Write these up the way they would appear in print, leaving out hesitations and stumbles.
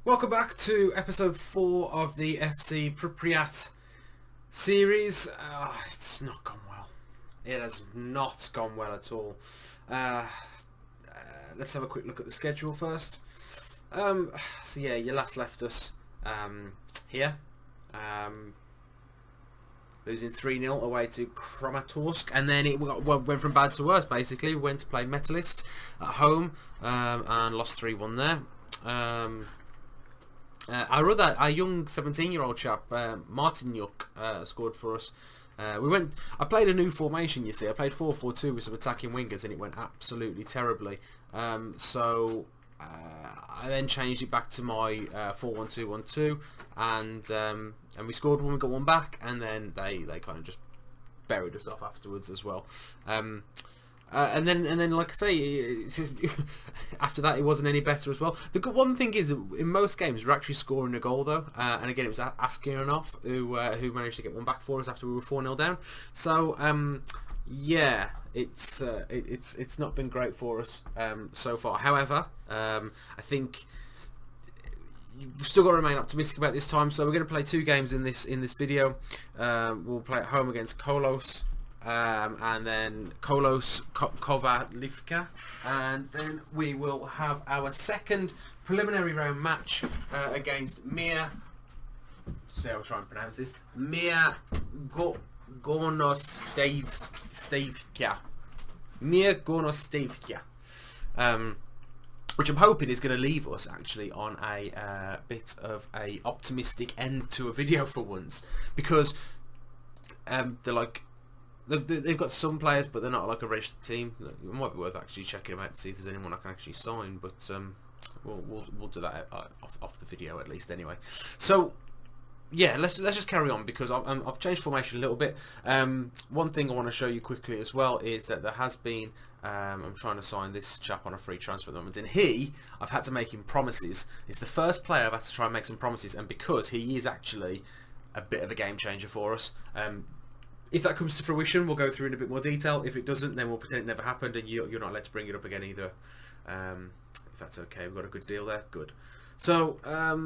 Welcome back to episode 4 of the FC Pripyat series. It's not gone well. It has not gone well at all. Let's have a quick look at the schedule first. So yeah, you last left us here. Losing 3-0 away to Kramatorsk, and then it went from bad to worse, basically. We went to play Metalist at home and lost 3-1 there. Our young 17-year-old chap, Martin Yuk, scored for us. I played a new formation, you see. I played 4-4-2 with some attacking wingers, and it went absolutely terribly. So I then changed it back to my 4-1-2-1-2, and we scored when we got one back, and then they kind of just buried us off afterwards as well. And then, like I say, it's just, after that it wasn't any better as well. The good one thing is, in most games we're actually scoring a goal though, and again it was Askinov who managed to get one back for us after we were 4-0 down. So yeah, it's not been great for us so far. However, I think we've still got to remain optimistic about this time. So we're going to play 2 games in this video. We'll play at home against Kolos. And then Kovalivka, and then we will have our second preliminary round match against Mir. See, I'll try and pronounce this. Mir Gornostevka. Mir Gornostevka. Which I'm hoping is going to leave us actually on a bit of a optimistic end to a video for once, because they're like. They've got some players, but they're not like a registered team. It might be worth actually checking them out to see if there's anyone I can actually sign. But we'll do that off the video at least anyway. So yeah, let's just carry on, because I've changed formation a little bit. One thing I want to show you quickly as well is that there has been I'm trying to sign this chap on a free transfer at the moment, and I've had to make him promises. It's the first player I've had to try and make some promises, and because he is actually a bit of a game changer for us. If that comes to fruition, we'll go through in a bit more detail. If it doesn't, then we'll pretend it never happened, and you're not allowed to bring it up again either. If that's okay, we've got a good deal there. Good. So,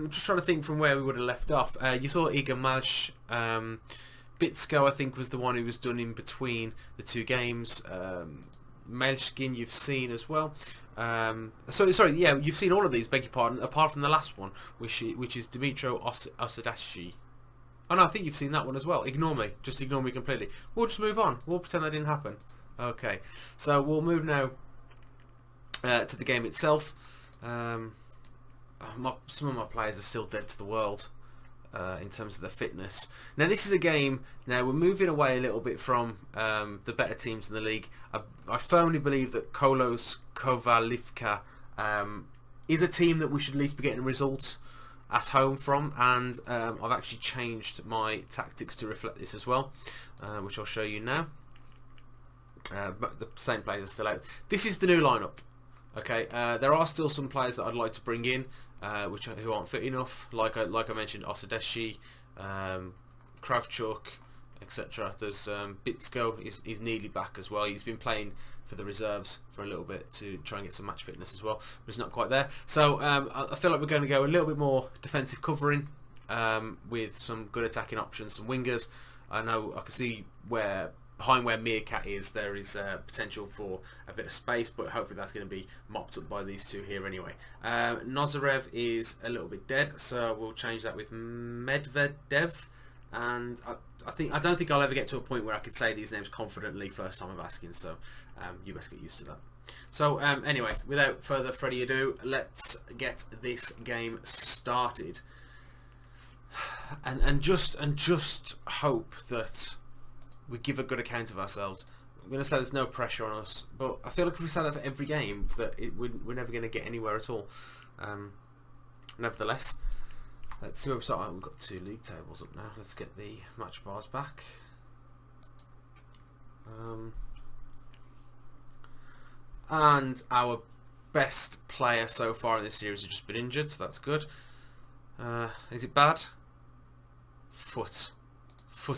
just trying to think from where we would have left off. You saw Igor Maj. Bitsko, I think, was the one who was done in between the 2 games. Melchkin, you've seen as well. Sorry, yeah, you've seen all of these, beg your pardon, apart from the last one, which is Dmitro Osadashi. Oh no, I think you've seen that one as well. Ignore me. Just ignore me completely. We'll just move on. We'll pretend that didn't happen. Okay. So we'll move now to the game itself. Some of my players are still dead to the world in terms of their fitness. Now this is a game. Now we're moving away a little bit from the better teams in the league. I firmly believe that Kolos Kovalivka is a team that we should at least be getting results at home from, and I've actually changed my tactics to reflect this as well, which I'll show you now. But the same players are still out. This is the new lineup. Okay, there are still some players that I'd like to bring in, who aren't fit enough, like I mentioned, Osadeshi, Kravchuk, etc. There's Bitsko is nearly back as well. He's been playing for the reserves for a little bit to try and get some match fitness as well, but it's not quite there. So I feel like we're going to go a little bit more defensive covering with some good attacking options, some wingers. I know I can see behind where Meerkat is, there is potential for a bit of space, but hopefully that's going to be mopped up by these 2 here anyway. Nozarev is a little bit dead, so we'll change that with Medvedev. And I don't think I'll ever get to a point where I could say these names confidently first time I'm asking, so you best get used to that. So anyway, without further ado, let's get this game started, and just hope that we give a good account of ourselves. I'm going to say there's no pressure on us, but I feel like if we say that for every game, that we're never going to get anywhere at all. Nevertheless, let's see where we start. We've got 2 league tables up now. Let's get the match bars back. And our best player so far in this series has just been injured, so that's good. Is it bad? Foot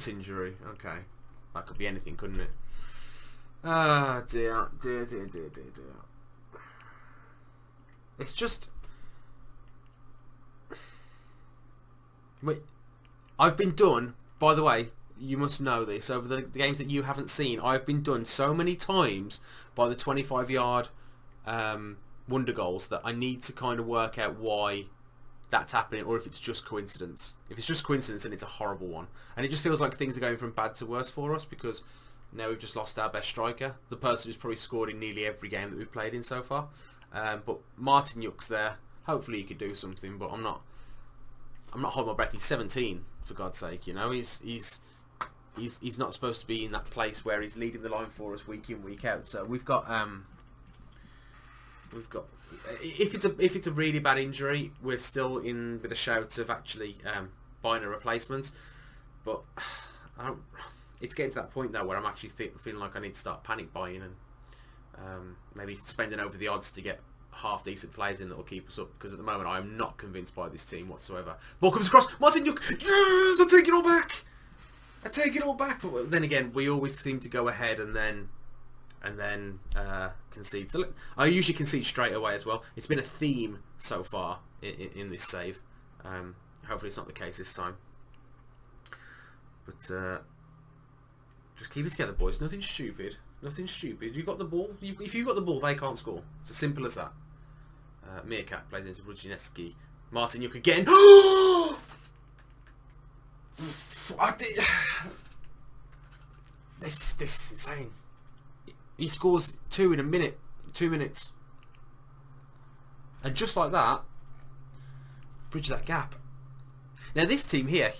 injury. Okay, that could be anything, couldn't it? Ah, dear. It's just Wait, I've been done, by the way, you must know this, over the games that you haven't seen, I've been done so many times by the 25-yard wonder goals that I need to kind of work out why that's happening, or if it's just coincidence. If it's just coincidence, then it's a horrible one. And it just feels like things are going from bad to worse for us, because now we've just lost our best striker, the person who's probably scored in nearly every game that we've played in so far. But Martin Yuk's there. Hopefully he could do something, but I'm not holding my breath. He's 17, for God's sake. You know, he's not supposed to be in that place where he's leading the line for us week in, week out. So we've got if it's a really bad injury, we're still in with the shouts of actually buying a replacement. But it's getting to that point now where I'm actually feeling like I need to start panic buying and maybe spending over the odds to get half decent players in that will keep us up, because at the moment I am not convinced by this team whatsoever. Ball comes across, Martin Yuk, yes, I take it all back. But then again, we always seem to go ahead and then concede. So look, I usually concede straight away as well. It's been a theme so far in this save. Hopefully it's not the case this time. But just keep it together, boys. Nothing stupid. You got the ball. If you've got the ball, they can't score. It's as simple as that. Meerkat plays into Rudzinski. Martin Yuk again. This is insane. He scores 2 in a minute. 2 minutes. And just like that, bridge that gap. Now this team here,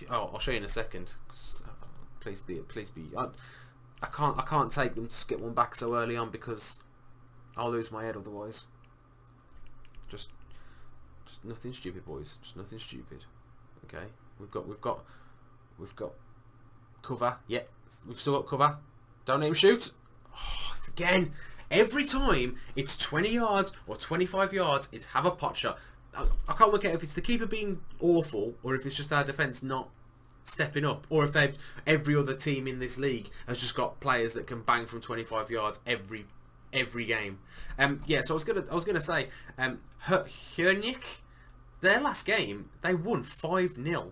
I'll show you in a second. Please be. I can't take them to skip one back so early on, because I'll lose my head otherwise. Just nothing stupid, boys. Just nothing stupid. Okay, we've got cover. Yeah, we've still got cover. Don't aim shoot. Oh, it's again. Every time it's 20 yards or 25 yards, it's have a pot shot. I can't work out if it's the keeper being awful, or if it's just our defence not stepping up, or if every other team in this league has just got players that can bang from 25 yards every game. Yeah, so I was gonna say, Chernobyl, their last game they won 5-0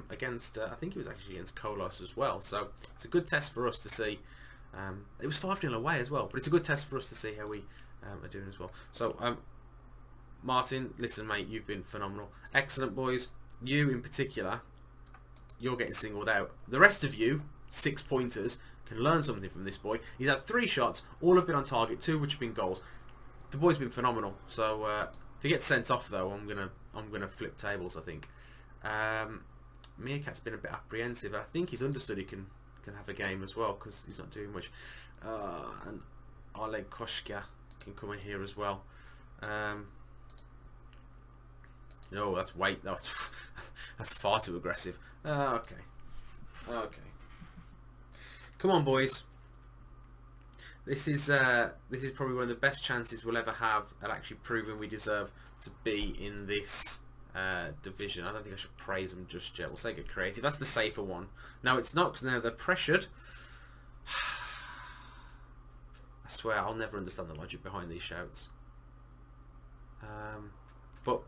against I think it was actually against Kolos as well. So it's a good test for us to see. It was 5-0 away as well, but it's a good test for us to see how we are doing as well. So Martin, listen, mate, you've been phenomenal, excellent, boys. You in particular, you're getting singled out. The rest of you, 6-pointers, can learn something from this boy. He's had 3 shots, all have been on target, 2 which have been goals. The boy's been phenomenal. So if he gets sent off though, I'm gonna flip tables, I think. Meerkat's been a bit apprehensive. I think he's understood he can have a game as well, because he's not doing much. And Oleg Koshka can come in here as well. No, that's that's far too aggressive. Okay. Come on, boys. This is probably one of the best chances we'll ever have at actually proving we deserve to be in this division. I don't think I should praise them just yet. We'll say get creative. That's the safer one. No, it's not, because now they're pressured. I swear I'll never understand the logic behind these shouts. But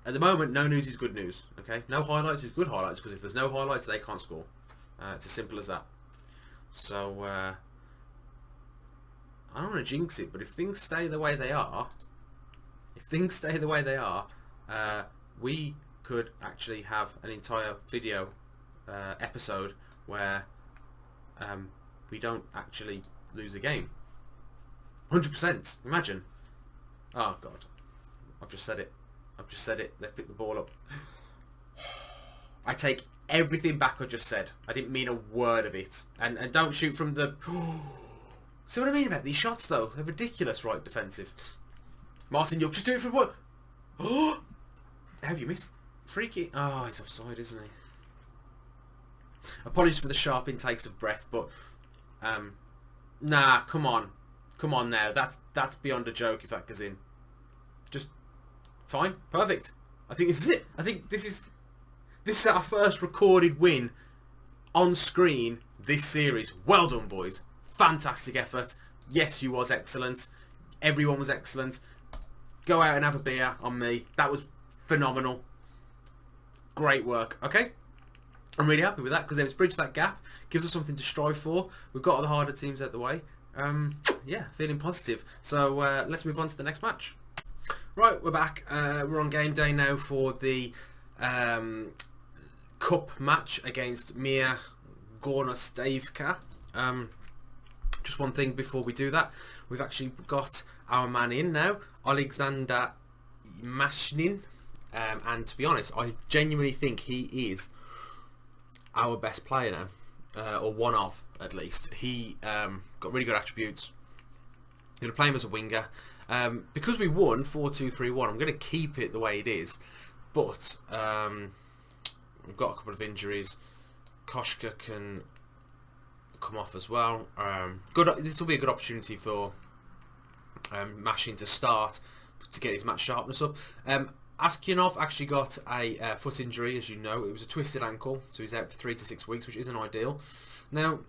at the moment, no news is good news. Okay, no highlights is good highlights, because if there's no highlights, they can't score. It's as simple as that. So I don't want to jinx it, but if things stay the way they are, we could actually have an entire video episode where we don't actually lose a game. 100%. Imagine. Oh God, I've just said it. They've picked the ball up. I take everything back I just said. I didn't mean a word of it. And don't shoot from the... See what I mean about these shots, though? They're ridiculous, right, defensive. Martin Yuk, just do it from what? Have you missed? Freaky. Oh, he's offside, isn't he? Apologies for the sharp intakes of breath, but... nah, come on. Come on now. That's beyond a joke if that goes in. Just... Fine. Perfect. I think this is it. I think this is our first recorded win on screen this series. Well done, boys. Fantastic effort. Yes, you was excellent. Everyone was excellent. Go out and have a beer on me. That was phenomenal. Great work. Okay. I'm really happy with that because it's bridged that gap, gives us something to strive for. We've got all the harder teams out the way. Yeah, feeling positive. So let's move on to the next match. Right, we're back. We're on game day now for the cup match against Mir Gornostavka. Just one thing before we do that, we've actually got our man in now, Alexander Mashnin, and to be honest, I genuinely think he is our best player now, or one of, at least. He got really good attributes. I'm going to play him as a winger. Because we won 4-2-3-1, I'm going to keep it the way it is, but we've got a couple of injuries. Koshka can come off as well. This will be a good opportunity for Mashin to start to get his match sharpness up. Askionov actually got a foot injury, as you know. It was a twisted ankle, so he's out for 3 to 6 weeks, which isn't ideal. Now,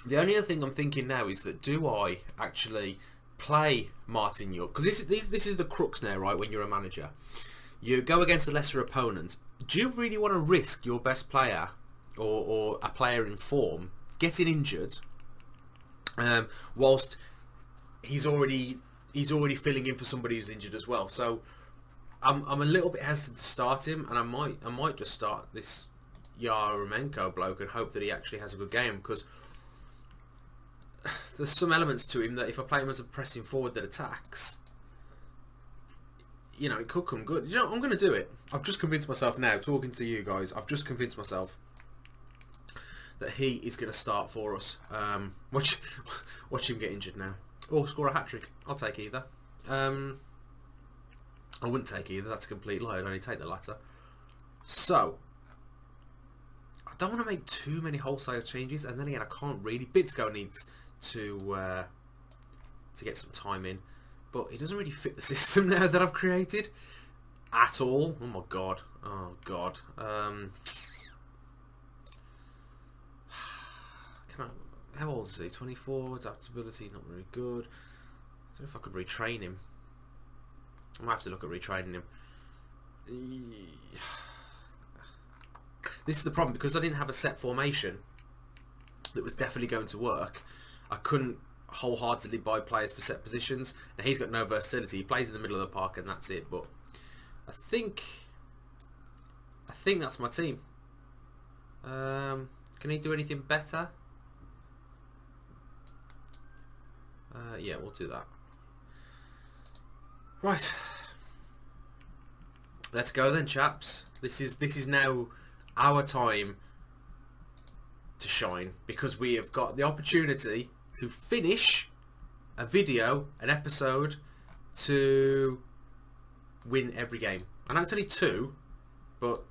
the only other thing I'm thinking now is that do I actually play Martin York? Because this is the crux now, right? When you're a manager, you go against a lesser opponent. Do you really want to risk your best player or a player in form getting injured, whilst he's already filling in for somebody who's injured as well? So I'm a little bit hesitant to start him, and I might just start this Yaremenko bloke and hope that he actually has a good game, because there's some elements to him that if I play him as a pressing forward that attacks, you know, it could come good. You know, I'm going to do it. I've just convinced myself now, talking to you guys, I've just convinced myself that he is going to start for us. Watch him get injured now. Or score a hat-trick. I'll take either. I wouldn't take either. That's a complete lie. I'd only take the latter. So, I don't want to make too many wholesale changes, and then again, I can't really. Bitsko needs to get some time in, but it doesn't really fit the system now that I've created at all. Oh my god. Oh god. How old is he? 24. Adaptability not very good. I don't know if I could retrain him. I might have to look at retraining him. This is the problem, because I didn't have a set formation that was definitely going to work. I couldn't wholeheartedly buy players for set positions. Now he's got no versatility. He plays in the middle of the park and that's it. But I think that's my team. Can he do anything better? Yeah, we'll do that. Right. Let's go then, chaps. This is now our time to shine, because we have got the opportunity to finish a video, an episode, to win every game. I know it's only 2, but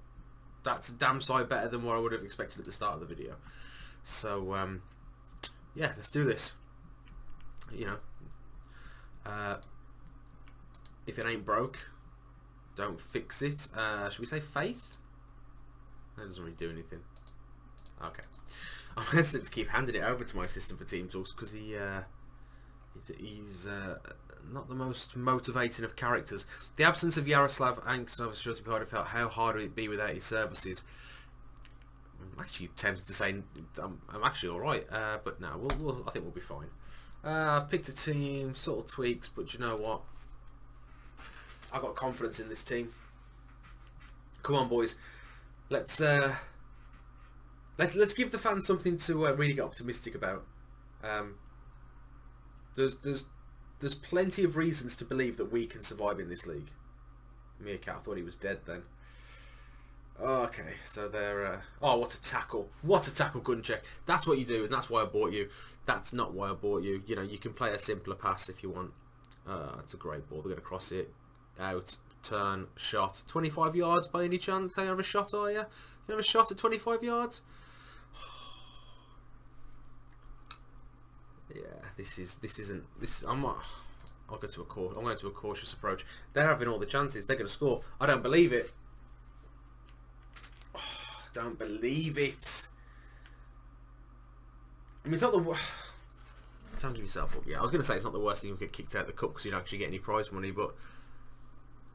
that's a damn sight better than what I would have expected at the start of the video. So, yeah, let's do this. You know, if it ain't broke, don't fix it. Should we say faith? That doesn't really do anything. Okay. I'm hesitant to keep handing it over to my assistant for Team Talks, because he's not the most motivating of characters. The absence of Yaroslav Anksov's sure to be hard. I felt how hard would it be without his services. I'm actually tempted to say I'm actually alright, but no, I think we'll be fine. I've picked a team, sort of tweaks, but you know what? I've got confidence in this team. Come on, boys. Let's give the fans something to really get optimistic about. There's plenty of reasons to believe that we can survive in this league. Meerkat, I thought he was dead then. Okay, so they're... oh, what a tackle. What a tackle, Gunchek. That's what you do, and that's why I bought you. That's not why I bought you. You know, you can play a simpler pass if you want. It's a great ball. They're going to cross it. Out, turn, shot. 25 yards by any chance? You have a shot, are you? You have a shot at 25 yards? Yeah, this isn't... I'll go to I'm going to a cautious approach. They're having all the chances. They're going to score. I don't believe it. Don't believe it. I mean, it's not the... Don't give yourself up. Yeah, I was going to say it's not the worst thing you get kicked out of the cup because you don't actually get any prize money, but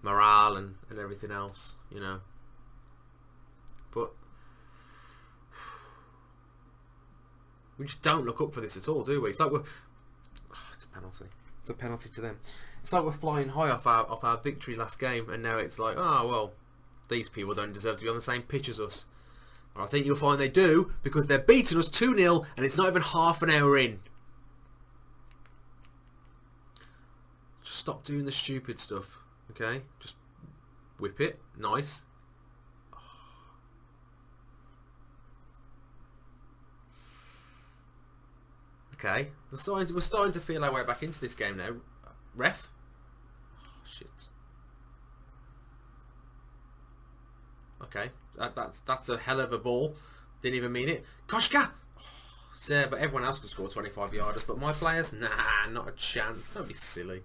morale and everything else, you know. but we just don't look up for this at all, do we? It's like it's a penalty. It's a penalty to them. It's like we're flying high off our victory last game, and now it's like, oh well, these people don't deserve to be on the same pitch as us. And I think you'll find they do, because they're beating us 2-0 and it's not even half an hour in. Just stop doing the stupid stuff, okay? Just whip it, nice. Okay, we're starting to feel our way back into this game now. Ref? Oh, shit. Okay, that's a hell of a ball. Didn't even mean it. Koshka! Oh, but everyone else could score 25 yarders, but my players? Nah, not a chance. Don't be silly.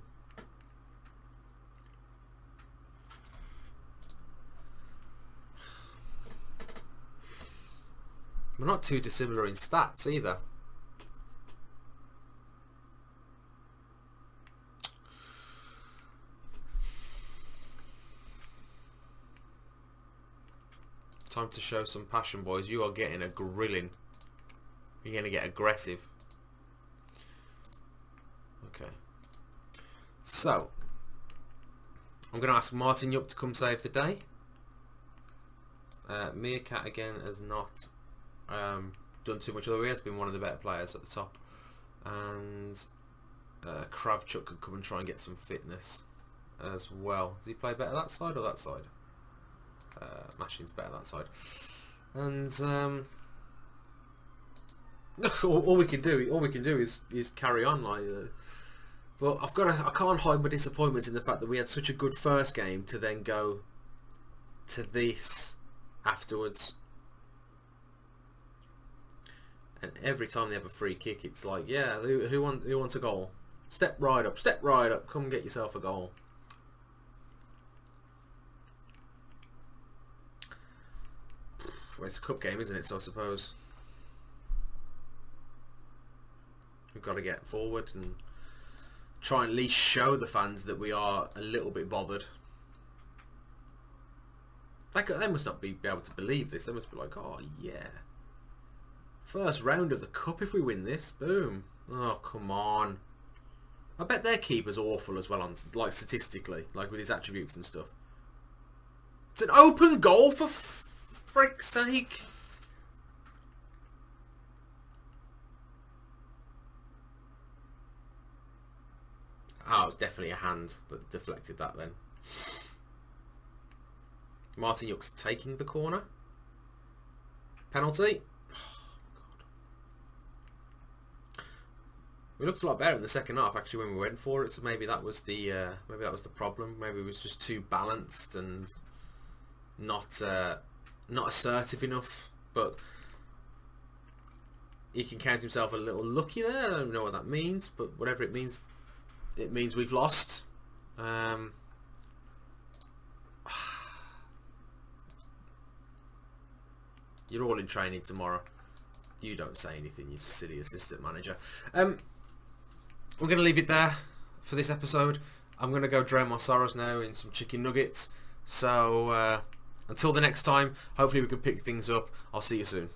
We're not too dissimilar in stats either. Time to show some passion, boys. You are getting a grilling. You're going to get aggressive. Okay. So, I'm going to ask Martin Yuck to come save the day. Meerkat again has not done too much, although he has been one of the better players at the top. And Kravchuk could come and try and get some fitness as well. Does he play better that side or that side? Mashing's better that side. And all we can do is carry on like. But I can't hide my disappointment in the fact that we had such a good first game to then go to this afterwards. And every time they have a free kick, it's like, yeah, who wants a goal? Step right up, come get yourself a goal. Well, it's a cup game, isn't it? So I suppose we've got to get forward and try and at least show the fans that we are a little bit bothered. They must not be able to believe this. They must be like, oh yeah, first round of the cup if we win this, boom. Oh come on. I bet their keeper's awful as well, on like statistically, like with his attributes and stuff. It's an open goal for frick's sake. Oh, it was definitely a hand that deflected that then. Martin Yuck's taking the corner. Penalty. Oh, God. We looked a lot better in the second half actually when we went for it, so maybe that was the problem. Maybe it was just too balanced and not assertive enough, but he can count himself a little lucky there. I don't know what that means, but whatever it means we've lost. You're all in training tomorrow. You don't say anything, you silly assistant manager. We're going to leave it there for this episode. I'm going to go drown my sorrows now in some chicken nuggets. So until the next time, hopefully we can pick things up. I'll see you soon.